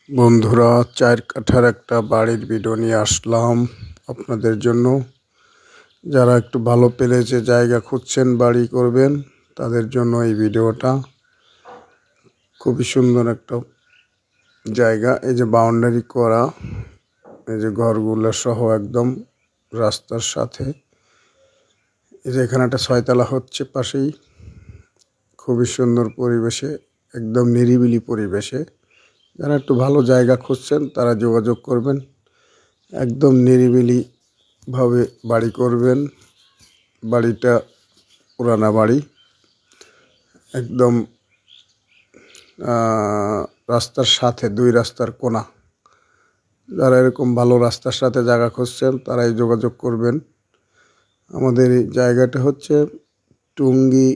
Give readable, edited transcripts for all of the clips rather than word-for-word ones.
বন্ধুরা, ৪ কাঠার একটা বাড়ির ভিডিও নিয়ে আসলাম আপনাদের জন্য। যারা একটু ভালো প্লেসে জায়গা খুঁজছেন, বাড়ি করবেন, তাদের জন্য এই ভিডিওটা। খুবই সুন্দর একটা জায়গা। এই যে বাউন্ডারি করা, এই যে ঘরগুলো সহ একদম রাস্তার সাথে। এই যে এখানে একটা ৬ তলা হচ্ছে পাশেই। খুবই সুন্দর পরিবেশে, একদম নিরিবিলি পরিবেশে। যারা একটু ভালো জায়গা খুঁজছেন তারা যোগাযোগ করবেন। একদম নিরিবিলিভাবে বাড়ি করবেন। বাড়িটা পুরানা বাড়ি, একদম রাস্তার সাথে, ২ রাস্তার কোনা। যারা এরকম ভালো রাস্তার সাথে জায়গা খুঁজছেন তারাই যোগাযোগ করবেন। আমাদের এই জায়গাটা হচ্ছে টুঙ্গি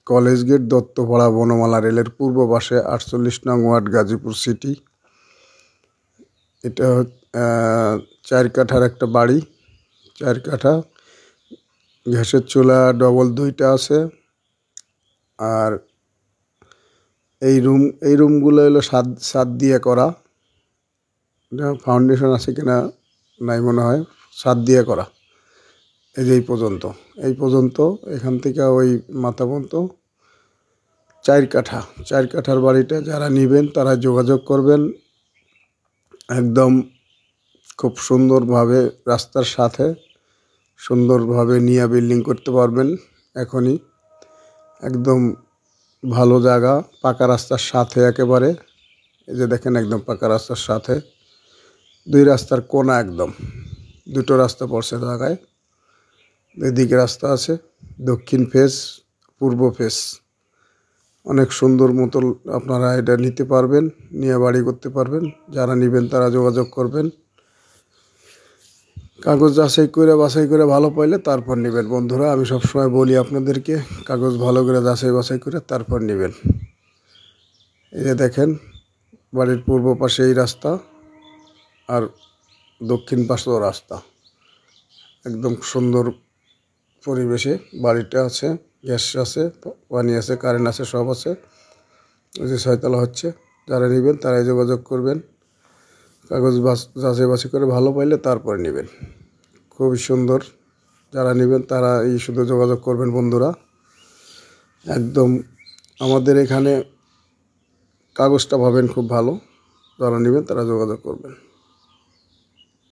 কলেজ গেট, দত্তপাড়া, বনমালা রেলের পূর্ব পাশে, ৪৮ নং ওয়ার্ড, গাজীপুর সিটি। এটা ৪ কাঠার একটা বাড়ি। ৪ কাঠা, গ্যাসের চুলা ডবল ২টা আছে। আর এই রুমগুলো হলো ছাদ দিয়ে করা। ফাউন্ডেশন আছে কিনা নাই মনে হয়, ছাদ দিয়ে করা। এই যে এই পর্যন্ত এখান থেকে ওই মাথা পর্যন্ত ৪ কাঠা। ৪ কাঠার বাড়িটা যারা নেবেন তারা যোগাযোগ করবেন। একদম খুব সুন্দরভাবে রাস্তার সাথে সুন্দরভাবে নিয়ে বিল্ডিং করতে পারবেন এখনই। একদম ভালো জায়গা, পাকা রাস্তার সাথে একেবারে। এই যে দেখেন, একদম পাকা রাস্তার সাথে, ২ রাস্তার কোনা, একদম ২টো রাস্তা পড়ছে জায়গায়। এদিকে রাস্তা আছে, দক্ষিণ ফেস, পূর্ব ফেস। অনেক সুন্দর মতো আপনারা এটা নিতে পারবেন, নিয়ে বাড়ি করতে পারবেন। যারা নেবেন তারা যোগাযোগ করবেন। কাগজ বাছাই করে ভালো পাইলে তারপর নেবেন। বন্ধুরা, আমি সবসময় বলি আপনাদেরকে, কাগজ ভালো করে বাছাই করে তারপর নেবেন। এই যে দেখেন, বাড়ির পূর্ব পাশে এই রাস্তা, আর দক্ষিণ পাশেও রাস্তা। একদম সুন্দর পরিবেশে বাড়িটা আছে। গ্যাস আছে, পানি আছে, কারেন্ট আছে, সব আছে। ওই যে ৬ তলা হচ্ছে। যারা নেবেন তারাই যোগাযোগ করবেন। কাগজ বাছাই করে ভালো পাইলে তারপরে নেবেন। খুবই সুন্দর। যারা নেবেন তারা এই শুধু যোগাযোগ করবেন বন্ধুরা। একদম আমাদের এখানে কাগজটা পাবেন খুব ভালো। যারা নেবেন তারা যোগাযোগ করবেন।